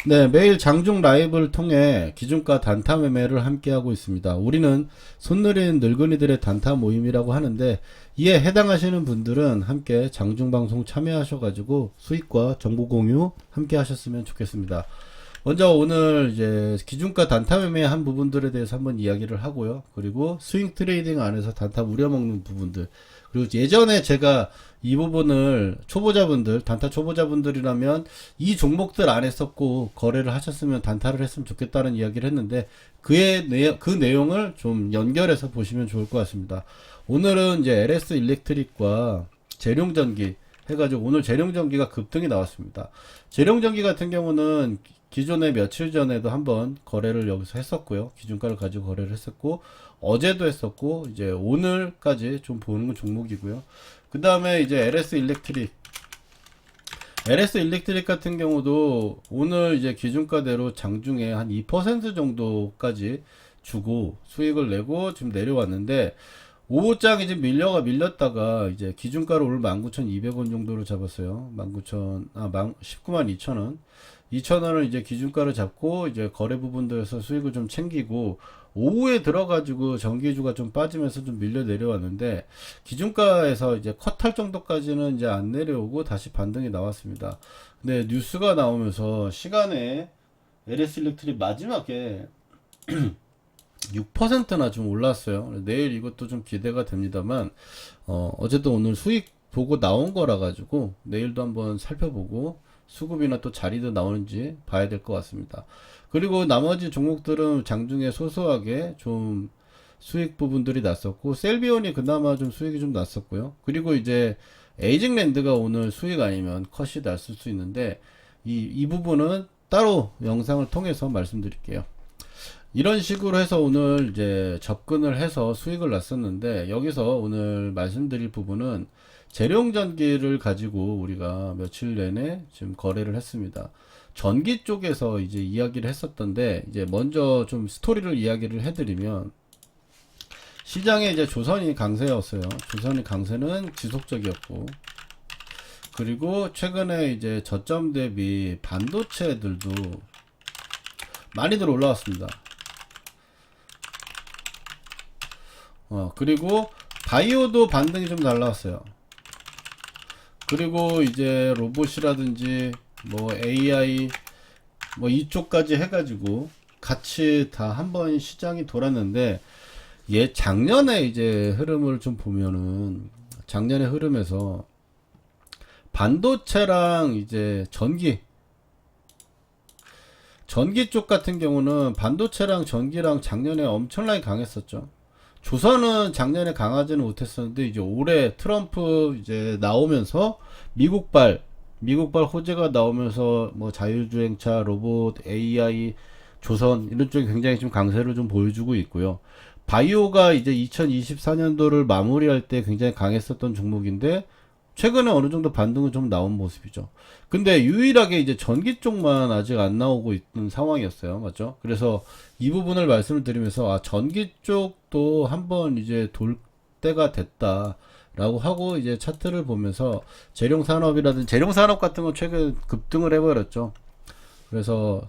네, 매일 장중 라이브를 통해 기준가 단타 매매를 함께하고 있습니다. 우리는 손느린 늙은이들의 단타 모임이라고 하는데, 이에 해당하시는 분들은 함께 장중 방송 참여하셔가지고 수익과 정보 공유 함께 하셨으면 좋겠습니다. 먼저 오늘 이제 기준가 단타 매매한 부분들에 대해서 한번 이야기를 하고요. 그리고 스윙 트레이딩 안에서 단타 우려먹는 부분들. 그리고 예전에 제가 이 부분을 초보자분들, 단타 초보자분들이라면 이 종목들 안에서 꼭 거래를 하셨으면 단타를 했으면 좋겠다는 이야기를 했는데 그 내용을 좀 연결해서 보시면 좋을 것 같습니다. 오늘은 이제 LS 일렉트릭과 재룡전기 해가지고 오늘 재룡전기가 급등이 나왔습니다. 재룡전기 같은 경우는 기존에 며칠 전에도 한번 거래를 여기서 했었고요. 기준가를 가지고 거래를 했었고 어제도 했었고 이제 오늘까지 좀 보는 종목이고요. 그 다음에 이제 LS 일렉트릭 같은 경우도 오늘 이제 기준가대로 장중에 한 2% 정도까지 주고 수익을 내고 지금 내려왔는데 오후장이 지금 밀렸다가 이제 기준가를 오늘 19,200원 정도로 잡았어요. 192,000원. 2,000원을 이제 기준가를 잡고 이제 거래 부분들에서 수익을 좀 챙기고 오후에 들어가지고 전기주가 좀 빠지면서 좀 밀려 내려왔는데 기준가에서 이제 컷할 정도까지는 이제 안 내려오고 다시 반등이 나왔습니다. 근데 뉴스가 나오면서 시간에 LS 일렉트릭 마지막에 6%나 좀 올랐어요. 내일 이것도 좀 기대가 됩니다만 어쨌든 오늘 수익 보고 나온 거라 가지고 내일도 한번 살펴보고 수급이나 또 자리도 나오는지 봐야 될 것 같습니다. 그리고 나머지 종목들은 장중에 소소하게 좀 수익 부분들이 났었고 셀비온이 그나마 좀 수익이 좀 났었고요. 그리고 이제 에이징랜드가 오늘 수익 아니면 컷이 났을 수 있는데 이 부분은 따로 영상을 통해서 말씀드릴게요. 이런 식으로 해서 오늘 이제 접근을 해서 수익을 났었는데 여기서 오늘 말씀드릴 부분은 재룡전기를 가지고 우리가 며칠 내내 지금 거래를 했습니다. 전기 쪽에서 이제 이야기를 했었던데 이제 먼저 좀 스토리를 이야기를 해드리면 시장에 이제 조선이 강세였어요. 조선이 강세는 지속적이었고 그리고 최근에 이제 저점 대비 반도체들도 많이들 올라왔습니다. 그리고 바이오도 반등이 좀 날라왔어요. 그리고 이제 로봇이라든지 뭐 AI 뭐 이쪽까지 해가지고 같이 다 한번 시장이 돌았는데 작년에 이제 흐름을 좀 보면은 작년의 흐름에서 반도체랑 이제 전기 쪽 같은 경우는 반도체랑 전기랑 작년에 엄청나게 강했었죠. 조선은 작년에 강하지는 못했었는데 이제 올해 트럼프 이제 나오면서 미국발 호재가 나오면서 뭐 자율주행차, 로봇, AI, 조선 이런 쪽이 굉장히 좀 강세를 좀 보여주고 있고요. 바이오가 이제 2024년도를 마무리할 때 굉장히 강했었던 종목인데 최근에 어느 정도 반등은 좀 나온 모습이죠. 근데 유일하게 이제 전기 쪽만 아직 안 나오고 있는 상황이었어요. 맞죠? 그래서 이 부분을 말씀을 드리면서 전기 쪽도 한번 이제 돌 때가 됐다라고 하고 이제 차트를 보면서 재룡산업 같은 건 최근 급등을 해버렸죠. 그래서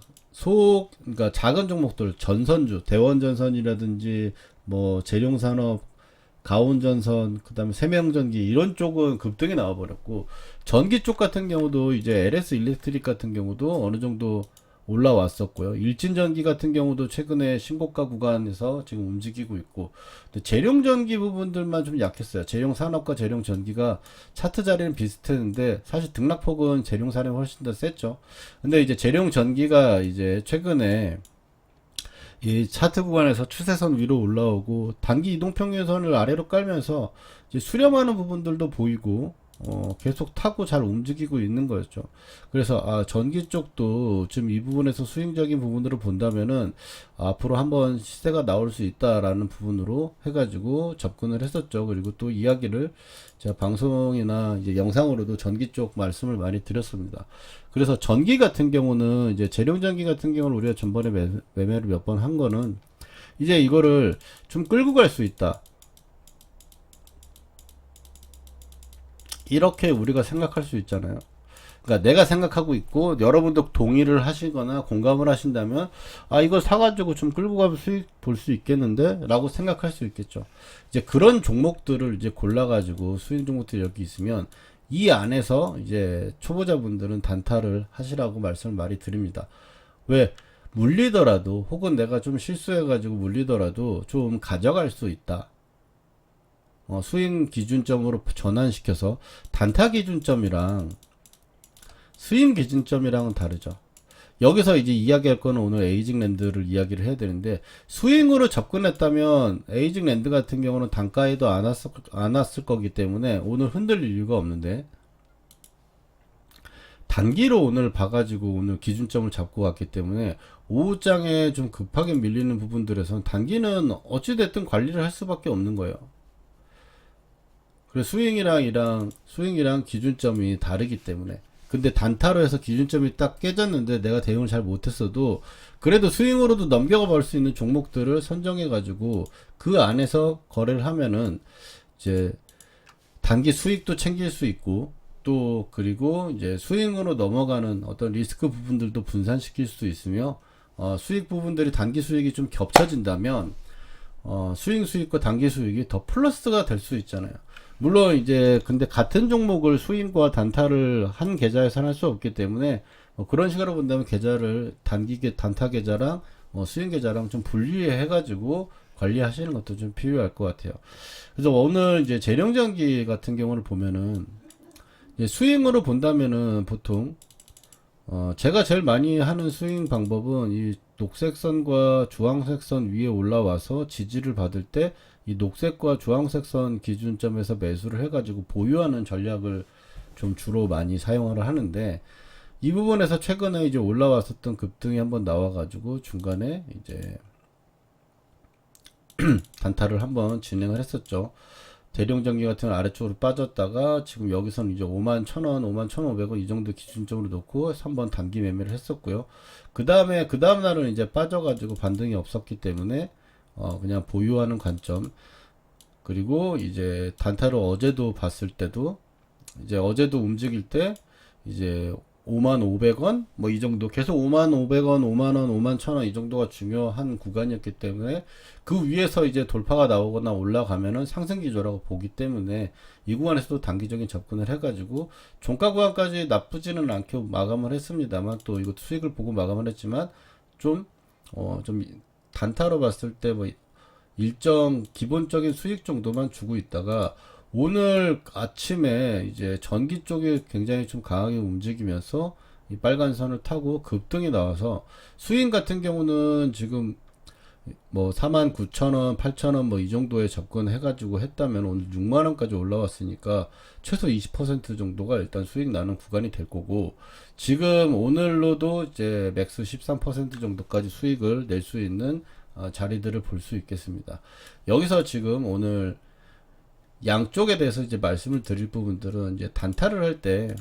그러니까 작은 종목들 전선주, 대원전선이라든지 뭐 재룡산업 가온전선, 그 다음에 세명전기, 이런 쪽은 급등이 나와버렸고, 전기 쪽 같은 경우도 이제 LS 일렉트릭 같은 경우도 어느 정도 올라왔었고요. 일진전기 같은 경우도 최근에 신고가 구간에서 지금 움직이고 있고, 근데 재룡전기 부분들만 좀 약했어요. 재룡산업과 재룡전기가 차트 자리는 비슷했는데, 사실 등락폭은 재룡산업이 훨씬 더 셌죠. 근데 이제 재룡전기가 이제 최근에 이 차트 구간에서 추세선 위로 올라오고 단기 이동평균선을 아래로 깔면서 이제 수렴하는 부분들도 보이고 계속 타고 잘 움직이고 있는 거였죠. 그래서 전기 쪽도 지금 이 부분에서 수익적인 부분으로 본다면은 앞으로 한번 시세가 나올 수 있다라는 부분으로 해가지고 접근을 했었죠. 그리고 또 이야기를 제가 방송이나 이제 영상으로도 전기 쪽 말씀을 많이 드렸습니다. 그래서 전기 같은 경우는 이제 재룡전기 같은 경우는 우리가 전번에 매매를 몇 번 한 거는 이제 이거를 좀 끌고 갈 수 있다. 이렇게 우리가 생각할 수 있잖아요. 그러니까 내가 생각하고 있고 여러분도 동의를 하시거나 공감을 하신다면 아 이걸 사가지고 좀 끌고 가면 수익 볼 수 있겠는데 라고 생각할 수 있겠죠. 이제 그런 종목들을 이제 골라가지고 수익 종목들이 여기 있으면 이 안에서 이제 초보자분들은 단타를 하시라고 말씀을 많이 드립니다. 왜 물리더라도 혹은 내가 좀 실수해가지고 물리더라도 좀 가져갈 수 있다. 수익 기준점으로 전환시켜서 단타 기준점이랑 수익 기준점이랑은 다르죠. 여기서 이제 이야기할 거는 오늘 에이징랜드를 이야기를 해야 되는데 스윙으로 접근했다면 에이징랜드 같은 경우는 단가에도 안 왔을 거기 때문에 오늘 흔들릴 이유가 없는데 단기로 오늘 봐가지고 오늘 기준점을 잡고 갔기 때문에 오후장에 좀 급하게 밀리는 부분들에서는 단기는 어찌됐든 관리를 할 수밖에 없는 거예요. 그래서 스윙이랑 기준점이 다르기 때문에 근데 단타로 해서 기준점이 딱 깨졌는데 내가 대응을 잘 못했어도 그래도 스윙으로도 넘겨가 볼 수 있는 종목들을 선정해 가지고 그 안에서 거래를 하면은 이제 단기 수익도 챙길 수 있고 또 그리고 이제 스윙으로 넘어가는 어떤 리스크 부분들도 분산시킬 수 있으며 수익 부분들이 단기 수익이 좀 겹쳐진다면 스윙 수익과 단기 수익이 더 플러스가 될 수 있잖아요. 물론 이제 근데 같은 종목을 스윙과 단타를 한 계좌에서 할 수 없기 때문에 그런 식으로 본다면 계좌를 단타 계좌랑 스윙 계좌랑 좀 분리해 가지고 관리하시는 것도 좀 필요할 것 같아요. 그래서 오늘 이제 재령전기 같은 경우를 보면은 이제 스윙으로 본다면은 보통 제가 제일 많이 하는 스윙 방법은 이 녹색 선과 주황색 선 위에 올라와서 지지를 받을 때 이 녹색과 주황색 선 기준점에서 매수를 해가지고 보유하는 전략을 좀 주로 많이 사용을 하는데 이 부분에서 최근에 이제 올라왔었던 급등이 한번 나와가지고 중간에 이제 단타를 한번 진행을 했었죠. 대룡전기 같은 건 아래쪽으로 빠졌다가 지금 여기서는 이제 51,000원, 51,500원 이 정도 기준점으로 놓고 3번 단기 매매를 했었고요. 그 다음 날은 이제 빠져가지고 반등이 없었기 때문에 그냥 보유하는 관점. 그리고 이제 단타로 어제도 봤을 때도 이제 어제도 움직일 때 이제 55,000원 뭐 이 정도 계속 55,000원 50,000원 51,000원 이 정도가 중요한 구간이었기 때문에 그 위에서 이제 돌파가 나오거나 올라가면은 상승 기조라고 보기 때문에 이 구간에서도 단기적인 접근을 해가지고 종가 구간까지 나쁘지는 않게 마감을 했습니다만 또 이것도 수익을 보고 마감을 했지만 좀 단타로 봤을 때 뭐 일정 기본적인 수익 정도만 주고 있다가 오늘 아침에 이제 전기 쪽이 굉장히 좀 강하게 움직이면서 이 빨간 선을 타고 급등이 나와서 수익 같은 경우는 지금 뭐 49,000원, 8,000원 뭐 이 정도에 접근해가지고 했다면 오늘 6만원까지 올라왔으니까 최소 20% 정도가 일단 수익 나는 구간이 될 거고 지금 오늘로도 이제 맥스 13% 정도까지 수익을 낼 수 있는 자리들을 볼 수 있겠습니다. 여기서 지금 오늘 양쪽에 대해서 이제 말씀을 드릴 부분들은 이제 단타를 할 때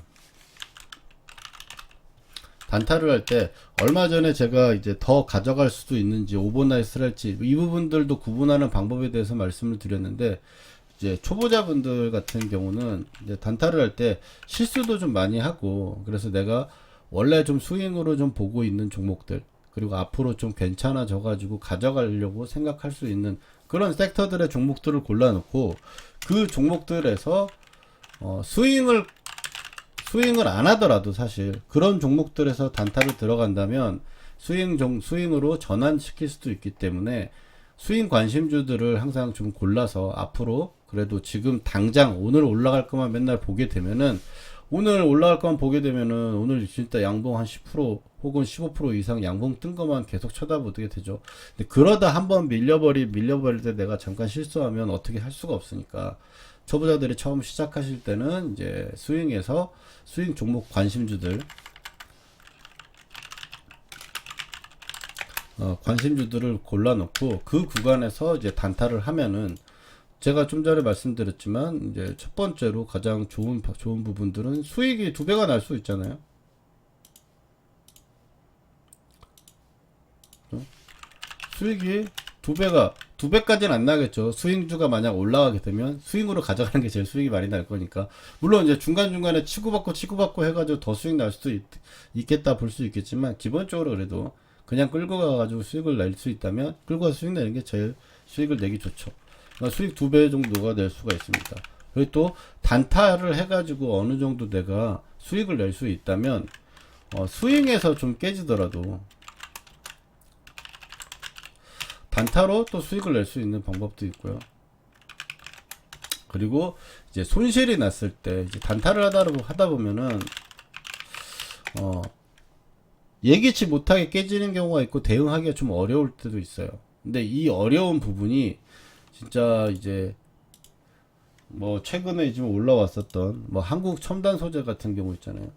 얼마 전에 제가 이제 더 가져갈 수도 있는지 오버나이스를 할지 이 부분들도 구분하는 방법에 대해서 말씀을 드렸는데 이제 초보자분들 같은 경우는 이제 단타를 할 때 실수도 좀 많이 하고 그래서 내가 원래 좀 스윙으로 좀 보고 있는 종목들 그리고 앞으로 좀 괜찮아져 가지고 가져가려고 생각할 수 있는 그런 섹터들의 종목들을 골라놓고 그 종목들에서 스윙을 안 하더라도 사실 그런 종목들에서 단타를 들어간다면 스윙으로 전환시킬 수도 있기 때문에 스윙 관심주들을 항상 좀 골라서 앞으로 그래도 지금 당장 오늘 올라갈 것만 맨날 보게 되면은 오늘 올라갈 것만 보게 되면은 오늘 진짜 양봉 한 10% 혹은 15% 이상 양봉 뜬 것만 계속 쳐다보게 되죠. 근데 그러다 한번 밀려버릴 때 내가 잠깐 실수하면 어떻게 할 수가 없으니까 초보자들이 처음 시작하실 때는 이제 스윙 종목 관심주들을 골라놓고 그 구간에서 이제 단타를 하면은 제가 좀 전에 말씀드렸지만 이제 첫 번째로 가장 좋은 부분들은 수익이 2배가 날 수 있잖아요. 수익이 두 두 배까지는 안 나겠죠. 스윙주가 만약 올라가게 되면 스윙으로 가져가는 게 제일 수익이 많이 날 거니까. 물론 이제 중간중간에 치고받고 해가지고 더 수익 날 수도 있겠다 볼 수 있겠지만, 기본적으로 그래도 그냥 끌고 가가지고 수익을 낼 수 있다면 끌고 가서 수익 내는 게 제일 수익을 내기 좋죠. 그러니까 수익 2배 정도가 낼 수가 있습니다. 그리고 또 단타를 해가지고 어느 정도 내가 수익을 낼 수 있다면, 스윙에서 좀 깨지더라도 단타로 또 수익을 낼 수 있는 방법도 있고요. 그리고 이제 손실이 났을 때 이제 단타를 하다 보면은 예기치 못하게 깨지는 경우가 있고 대응하기가 좀 어려울 때도 있어요. 근데 이 어려운 부분이 진짜 이제 뭐 최근에 지금 올라왔었던 뭐 한국 첨단 소재 같은 경우 있잖아요.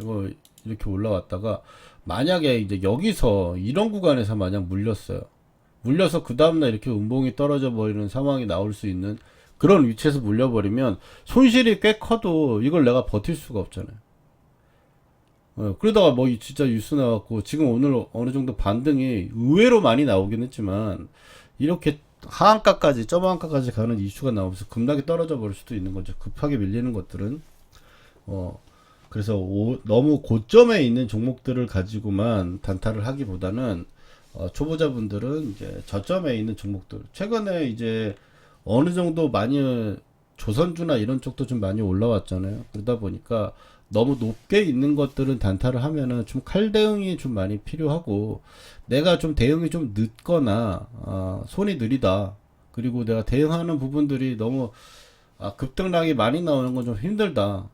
이거 이렇게 올라왔다가 만약에 이제 여기서 이런 구간에서 만약 물려서 그 다음날 이렇게 음봉이 떨어져 버리는 상황이 나올 수 있는 그런 위치에서 물려버리면 손실이 꽤 커도 이걸 내가 버틸 수가 없잖아요. 그러다가 뭐 진짜 뉴스 나왔고 지금 오늘 어느 정도 반등이 의외로 많이 나오긴 했지만 이렇게 하한가까지 점한가까지 가는 이슈가 나오면서 급락이 떨어져 버릴 수도 있는 거죠. 급하게 밀리는 것들은 그래서 너무 고점에 있는 종목들을 가지고만 단타를 하기보다는 초보자분들은 이제 저점에 있는 종목들, 최근에 이제 어느 정도 많이 조선주나 이런 쪽도 좀 많이 올라왔잖아요. 그러다 보니까 너무 높게 있는 것들은 단타를 하면은 좀 칼 대응이 좀 많이 필요하고, 내가 좀 대응이 좀 늦거나 손이 느리다, 그리고 내가 대응하는 부분들이 너무 급등락이 많이 나오는 건 좀 힘들다,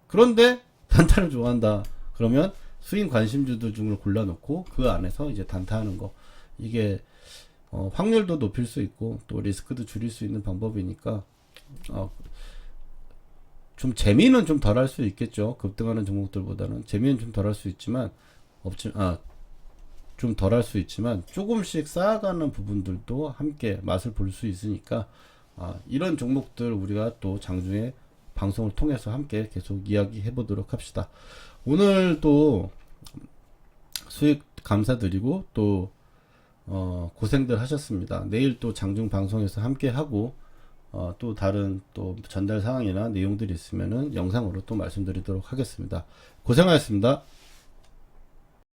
그런데 단타를 좋아한다, 그러면 스윙 관심주들 중을 골라놓고 그 안에서 이제 단타하는 거, 이게 확률도 높일 수 있고 또 리스크도 줄일 수 있는 방법이니까 좀 재미는 좀 덜 할 수 있겠죠. 급등하는 종목들보다는 재미는 좀 덜 할 수 있지만 좀 덜 할 수 있지만 조금씩 쌓아가는 부분들도 함께 맛을 볼 수 있으니까 이런 종목들 우리가 또 장중에 방송을 통해서 함께 계속 이야기해 보도록 합시다. 오늘 또 수익 감사드리고 또 고생들 하셨습니다. 내일 또 장중 방송에서 함께 하고 또 다른 또 전달 사항이나 내용들이 있으면은 영상으로 또 말씀드리도록 하겠습니다. 고생하셨습니다.